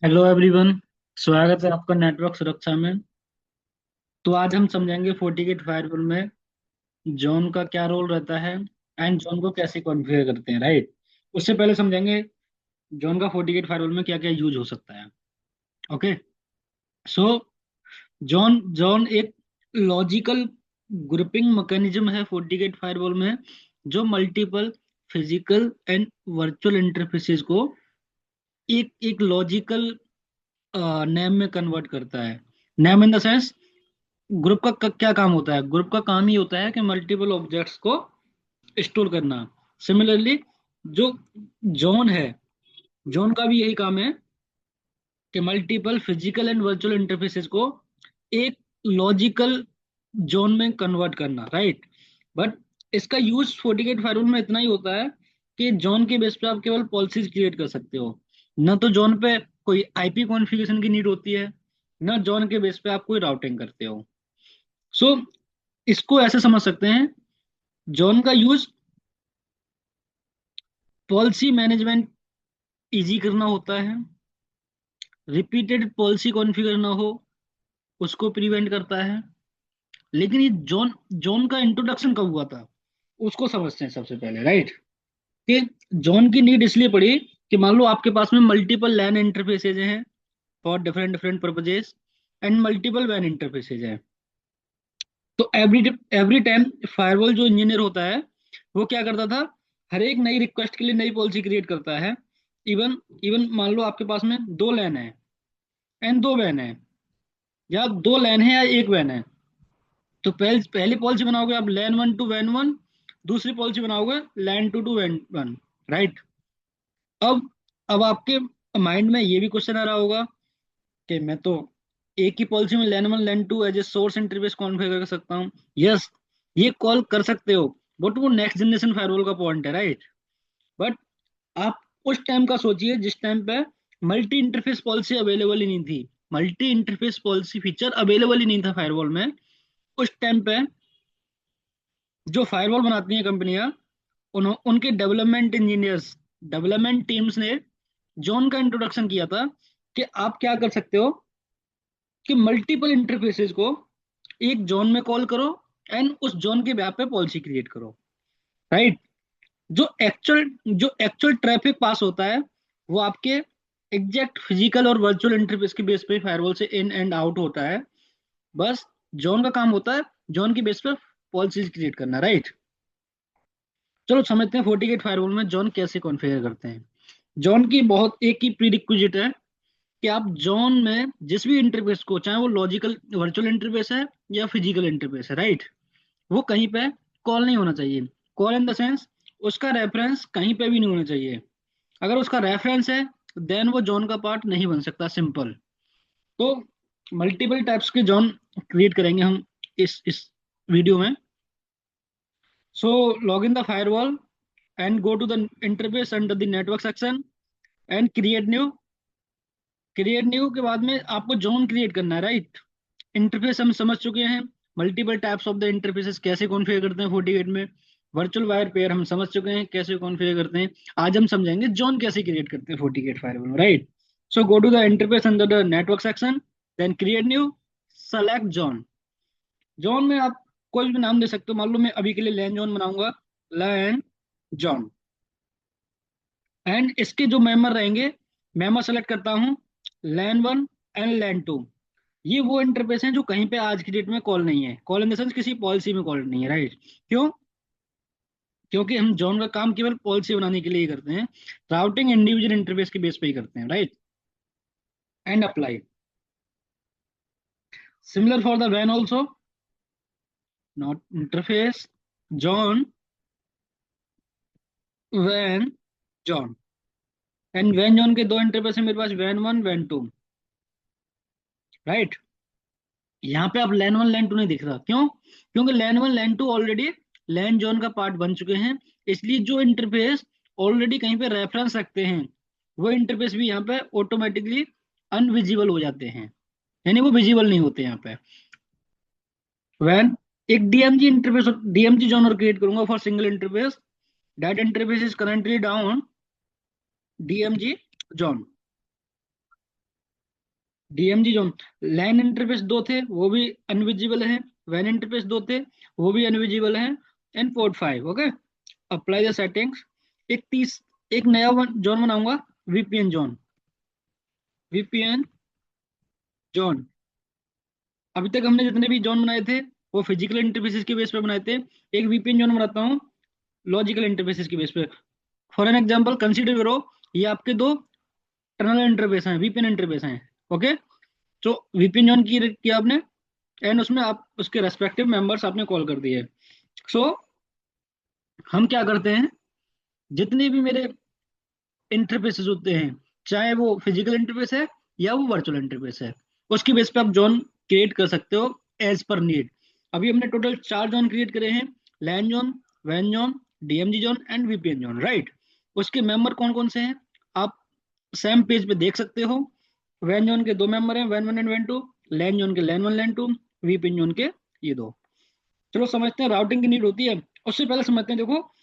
Hello everyone. स्वागत है आपका नेटवर्क सुरक्षा में। तो आज हम समझेंगे फोर्टिगेट फायरवॉल में जॉन का क्या रोल रहता है एंड जॉन को कैसे कॉन्फ़िगर करते हैं, राइट। उससे पहले समझेंगे जॉन का फोर्टिगेट फायरवॉल में क्या क्या यूज हो सकता है। ओके। सो जॉन जॉन एक लॉजिकल ग्रुपिंग मैकेनिज्म है फोर्टिगेट फायरवॉल में, जो multiple physical and virtual interfaces को एक एक लॉजिकल नेम में कन्वर्ट करता है। Name in the sense, group का क्या काम होता है? ग्रुप का काम ही होता है कि मल्टीपल ऑब्जेक्ट्स को स्टोर करना। सिमिलरली जो जॉन है, जॉन का भी यही काम है कि multiple physical and virtual interfaces को एक लॉजिकल जोन में कन्वर्ट करना, राइट। बट इसका यूज फोर्टिगेट फायरवॉल में इतना ही होता है कि जॉन के बेस पे आप केवल पॉलिसीज क्रिएट कर सकते हो। न तो जॉन पे कोई आईपी कॉन्फ़िगरेशन की नीड होती है, न जॉन के बेस पे आप कोई राउटिंग करते हो। सो इसको ऐसे समझ सकते हैं, जॉन का यूज पॉलिसी मैनेजमेंट इजी करना होता है। रिपीटेड पॉलिसी कॉन्फ़िगर ना हो, उसको प्रिवेंट करता है। लेकिन ये जॉन जॉन का इंट्रोडक्शन कब हुआ था, उसको समझते हैं सबसे पहले, राइट। कि जॉन की नीड इसलिए पड़ी कि मान लो आपके पास में मल्टीपल लैन इंटरफेसेज हैं for different different purposes and multiple वैन इंटरफेसेज हैं। तो एवरी एवरी टाइम फायरवॉल जो इंजीनियर होता है, वो क्या करता था, हर एक नई रिक्वेस्ट के लिए नई पॉलिसी क्रिएट करता है। इवन इवन मान लो आपके पास में दो लैन है एंड दो वैन है, या दो लैन है या एक वैन है। तो पहली पॉलिसी बनाओगे आप लैन वन टू वैन वन, दूसरी पॉलिसी बनाओगे लैन टू टू वैन वन, राइट। अब अब आपके माइंड में ये भी क्वेश्चन आ रहा होगा कि मैं तो एक ही पॉलिसी में LAN one LAN two as a source interface configure कर सकता हूँ। यस, ये कॉल कर सकते हो, बट वो नेक्स्ट जनरेशन फायरवॉल का पॉइंट है, राइट। बट आप उस टाइम का सोचिए जिस टाइम पे मल्टी इंटरफेस पॉलिसी अवेलेबल ही नहीं थी, multi interface policy feature available ही नहीं था फायरवॉल में। उस टाइम पे जो फायरवॉल बनाती हैं कंपनियां, उनके डेवलपमेंट इंजीनियर्स, डेवलपमेंट टीम्स ने जॉन का इंट्रोडक्शन किया था कि आप क्या कर सकते हो कि मल्टीपल इंटरफेसेस को एक जोन में कॉल करो एंड उस जोन के ब्याह पे पॉलिसी क्रिएट करो, राइट। जो एक्चुअल ट्रैफिक पास होता है, वो आपके एग्जैक्ट फिजिकल और वर्चुअल इंटरफेस के बेस पे फायरवॉल से इन एंड आउट होता है। बस जोन का काम होता है जोन के बेस पे पॉलिसीज क्रिएट करना, राइट। चलो समझते हैं फोर्टिगेट फायरवॉल में जॉन कैसे कॉन्फ़िगर करते हैं। जॉन की बहुत एक ही प्रीरिक्विजिट है कि आप जॉन में जिस भी इंटरफेस को, चाहे वो लॉजिकल वर्चुअल इंटरफेस है या फिजिकल इंटरफेस है, राइट, वो कहीं पे कॉल नहीं होना चाहिए। कॉल इन द सेंस, उसका रेफरेंस कहीं पे भी नहीं होना चाहिए। अगर उसका रेफरेंस है देन वो जॉन का पार्ट नहीं बन सकता, सिंपल। तो मल्टीपल टाइप्स के जॉन क्रिएट करेंगे हम इस वीडियो में। So log in the firewall and go to the interface under the network section and create new. Create new के बाद में आपको जोन क्रिएट करना है, राइट। इंटरफेस हम समझ चुके हैं, multiple types of the interfaces कैसे कॉन्फ़िगर करते हैं फोर्टी में। वर्चुअल वायर पेयर हम समझ चुके हैं कैसे कॉन्फ़िगर करते हैं। आज हम समझेंगे जोन कैसे क्रिएट करते हैं फोर्टी फायरवॉल में, right. So go to the interface under the network section, then create new, select zone. Zone में आप कोई भी नाम दे सकते हो, मान लो मैं अभी के लिए लैन जोन बनाऊंगा, लैन जोन। एंड इसके जो मेंबर रहेंगे, मेंबर सेलेक्ट करता हूँ लैन वन एंड लैन टू। ये वो इंटरफेस हैं जो कहीं पे आज की डेट में कॉल नहीं है, कॉल इन द सेंस किसी पॉलिसी में कॉल नहीं है, राइट। क्यों? क्योंकि हम जॉन का काम केवल पॉलिसी बनाने के लिए ही करते हैं, राउटिंग इंडिविजुअल इंटरफेस के बेस पे ही करते हैं, right. And apply. Similar for the van also, not interface John वैन जॉन। एंड वैन जॉन के दो इंटरफेस है मेरे पास, van one van to, right. यहाँ पे आप लैन वन लैन टू नहीं दिख रहा, क्यों? क्योंकि LAN one LAN two already LAN zone का पार्ट बन चुके हैं। इसलिए जो इंटरफेस ऑलरेडी कहीं पे रेफरेंस रखते हैं, वो इंटरफेस भी यहाँ पे ऑटोमेटिकली अनविजिबल हो जाते हैं, यानी वो विजिबल नहीं होते यहाँ पे। वैन एक डीएमजी इंटरफेस, डीएमजी जोन और क्रिएट करूंगा for single interface, that interface is currently down DMZ zone. DMZ zone, LAN interface दो थे वो भी अनविजिबल है, वैन इंटरफेस दो थे वो भी अनविजिबल है, and port 5। Okay, apply the settings. एक नया जोन बनाऊंगा, वीपीएन जोन। वीपीएन जोन, अभी तक हमने जितने भी जोन बनाए थे वो फिजिकल इंटरफेसेस के बेस पे बनाए थे। एक वीपीएन जोन बनाता हूँ लॉजिकल इंटरफेसेस के बेस पे। फॉर एन एग्जांपल कंसीडर करो, ये आपके दो टर्मिनल इंटरफेस हैं, वीपीएन इंटरफेस हैं। ओके, तो वीपीएन जोन की किया आपने, एंड उसमें आप उसके रेस्पेक्टिव मेंबर्स आपने कॉल कर दिए। सो हम क्या करते हैं, जितने भी मेरे इंटरफेसेस होते हैं, चाहे वो फिजिकल इंटरफेस है या वो वर्चुअल इंटरफेस है, उसकी बेस पे आप जोन क्रिएट कर सकते हो एज पर नीड। अभी हमने टोटल 4 जोन क्रिएट करे हैं, लैन जोन, वैन zone, DMZ zone and VPN zone, right. उसके मेंबर कौन कौन से हैं आप सेम पेज पे देख सकते हो। वैन जोन के 2 मेंबर हैं, van one and when to. LAN zone के लैन one LAN to. VPN zone के ये दो। चलो समझते हैं राउटिंग की नीड होती है। उससे पहले समझते हैं, देखो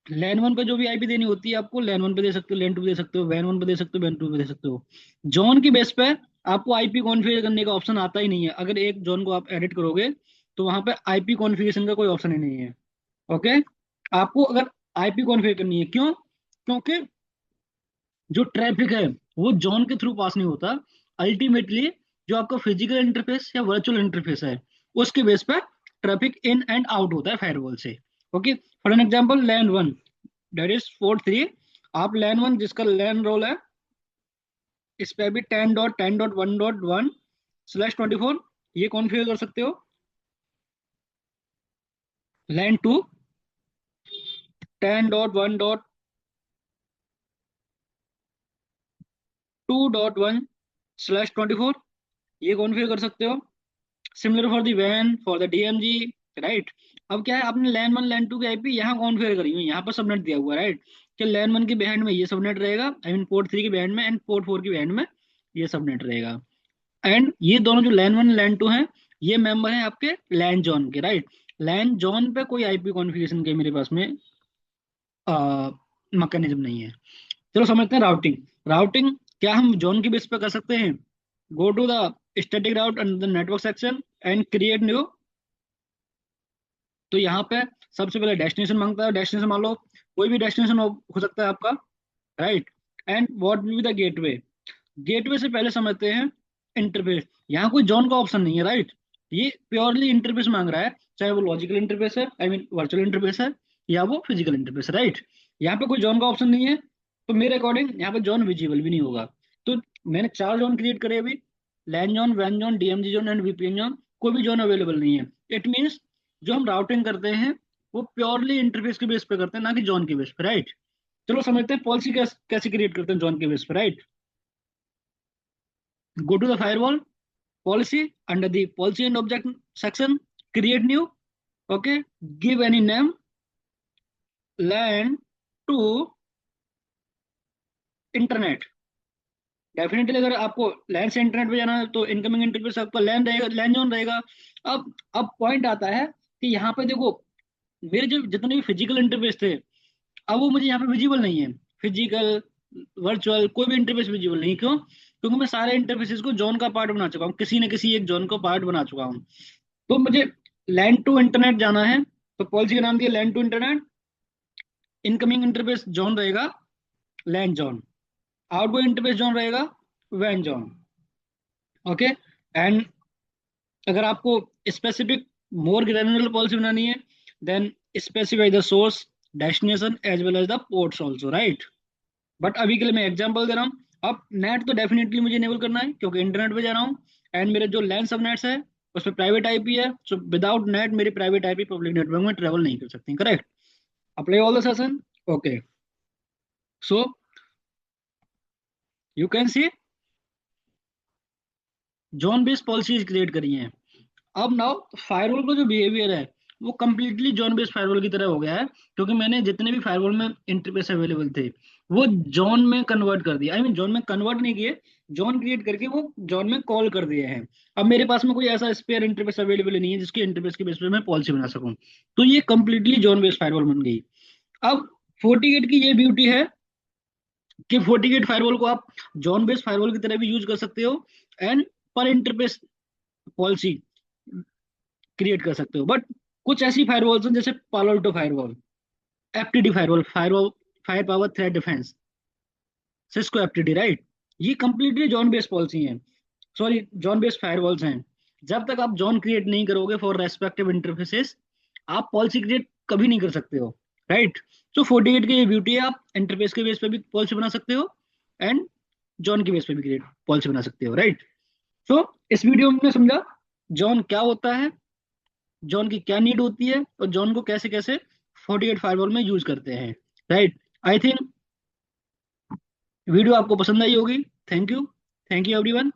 लैन वन पे जो भी आईपी देनी होती है आपको, लैन वन पे दे सकते हो, लैन टू पे दे सकते हो, वैन वन पे दे सकते हो, वैन टू पे दे सकते हो। जोन की बेस पे आपको आईपी कॉन्फ़िगर करने का ऑप्शन आता ही नहीं है। अगर एक जोन को आप एडिट करोगे तो वहां पे आईपी कॉन्फ़िगरेशन का कोई ऑप्शन ही नहीं है। ओके, आपको अगर आईपी कॉन्फ़िगर करनी है, क्यों? क्योंकि जो ट्रैफिक है वो जोन के थ्रू पास नहीं होता, अल्टीमेटली जो आपका फिजिकल इंटरफेस या वर्चुअल इंटरफेस है उसके बेस पे ट्रैफिक इन एंड आउट होता है फायरवॉल से। Okay, for an example LAN one, that is port 3। आप लैन वन जिसका लैन रोल है, इस पे भी 10.10.1.1/24 ये कॉन्फ़िगर कर सकते हो। लैन टू 10.1.2.1/24 ये कॉन्फ़िगर कर सकते हो। सिमिलर फॉर दी वैन, फॉर द डीएमजी, राइट। अब क्या है, आपने लैन वन लैन टू की आईपी यहाँ कॉन्फ़िगर करी हुई है, यहाँ पर सबनेट दिया हुआ है, राइट। कि लैन वन की बैंड में ये सबनेट रहेगा, आई मीन पोर्ट 3 की बैंड में, एंड पोर्ट 4 की बैंड में ये सबनेट रहेगा। एंड ये दोनों जो लैन वन लैन टू हैं, ये मेंबर हैं आपके लैन जॉन के, राइट। लैन जॉन पे कोई आईपी कॉन्फ़िगरेशन के मेरे पास में मैकेनिज्म नहीं है। चलो समझते हैं राउटिंग। राउटिंग क्या हम जॉन की बेस पे कर सकते हैं? Go to the static route under the network section and create new. तो यहाँ पे सबसे पहले डेस्टिनेशन मांगता है, डेस्टिनेशन मान लो कोई भी डेस्टिनेशन हो सकता है आपका, right. And what will be the gateway. Gateway से पहले समझते हैं इंटरफेस। यहाँ कोई जॉन का ऑप्शन नहीं है, राइट। ये प्योरली इंटरफेस मांग रहा है, चाहे वो लॉजिकल इंटरफेस है, आई मीन वर्चुअल इंटरफेस है, या वो फिजिकल इंटरफेस है, राइट। यहाँ पे कोई जॉन का ऑप्शन नहीं है, तो मेरे अकॉर्डिंग यहाँ पे जॉन विजिबल भी नहीं होगा। तो मैंने 4 जोन क्रिएट करे अभी, लैन जॉन, वैन zone, DMZ zone and VPN zone. कोई भी जॉन अवेलेबल नहीं है। इट मीन्स जो हम राउटिंग करते हैं वो प्योरली इंटरफेस के बेस पे करते हैं, ना कि जॉन के बेस पे, राइट। चलो समझते हैं पॉलिसी कैसे क्रिएट करते हैं जॉन के बेस पे, right. Go to the firewall policy under the policy and object section, create new. Okay, give any name, LAN to internet। Definitely अगर आपको लैन से इंटरनेट पे जाना है तो इनकमिंग इंटरफेस आपका लैन रहेगा, लैन जोन रहेगा। अब पॉइंट आता है कि यहाँ पे देखो, मेरे जो जितने भी फिजिकल इंटरफेस थे, अब वो मुझे यहाँ पे विजिबल नहीं है। फिजिकल, वर्चुअल, कोई भी इंटरफेस विजिबल नहीं। क्यों? क्योंकि मैं सारे इंटरफेसेस को जोन का पार्ट बना चुका हूँ, किसी न किसी एक जोन को पार्ट बना चुका हूँ। तो मुझे लैन टू इंटरनेट जाना है, तो पॉलिसी का नाम दिया LAN two internet. Incoming interface zone रहेगा LAN zone, outgoing interface zone रहेगा वैन जोन। ओके, एंड अगर आपको स्पेसिफिक मोर ग्रैन्युलर पॉलिसी बनानी है, then specify the source, destination as well as the ports also, right. But अभी के लिए मैं एग्जांपल दे रहा हूँ। अब नेट तो डेफिनेटली मुझे इनेबल करना है क्योंकि इंटरनेट पे जा रहा हूँ, एंड मेरे जो लैन सब नेट्स है उस पर प्राइवेट आईपी है। सो विदाउट नेट मेरी प्राइवेट आईपी पब्लिक नेटवर्क में ट्रेवल नहीं कर सकती, correct. Apply all the session. Okay, so you can see zone based policies create करी हैं। अब नाउ फायरवॉल का जो बिहेवियर है वो कंप्लीटली जोन बेस्ड फायरवॉल की तरह हो गया है, क्योंकि मैंने जितने भी फायरवॉल में इंटरफेस अवेलेबल थे वो जोन में कन्वर्ट कर दिया, आई मीन जोन में कन्वर्ट नहीं किए, जोन क्रिएट करके वो जोन में कॉल कर दिए हैं। अब मेरे पास में कोई ऐसा स्पेयर इंटरफेस अवेलेबल नहीं है जिसके इंटरफेस के बेस पे मैं पॉलिसी बना सकूं। तो ये कंप्लीटली जोन बेस्ड फायरवॉल बन गई। अब 48 की ये ब्यूटी है कि FortiGate फायरवॉल को आप जॉन बेस्ड फायरवॉल की तरह भी यूज कर सकते हो, एंड पर इंटरफेस पॉलिसी क्रिएट कर सकते हो। बट कुछ ऐसी फायरवॉल्स हैं जैसे Palo Alto firewall, FTD firewall, firewall fire power threat defense, Cisco FTD, right, ये कंप्लीटली जॉन बेस्ड पॉलिसी है, सॉरी जॉन बेस्ड फायरवॉल्स हैं। जब तक आप जॉन क्रिएट नहीं करोगे फॉर रेस्पेक्टिव इंटरफेसेस, आप पॉलिसी क्रिएट कभी नहीं कर सकते हो, राइट। तो 48 की ये ब्यूटी है, आप इंटरफेस के बेस पे भी पॉलिसी बना सकते हो, एंड जॉन के बेस पे भी क्रिएट पॉलिसी बना सकते हो, राइट। तो इस वीडियो में हमने समझा जॉन क्या होता है, जॉन की क्या नीड होती है, और जॉन को कैसे कैसे 48 फायरवॉल में यूज करते हैं, राइट। आई थिंक वीडियो आपको पसंद आई होगी। Thank you everyone.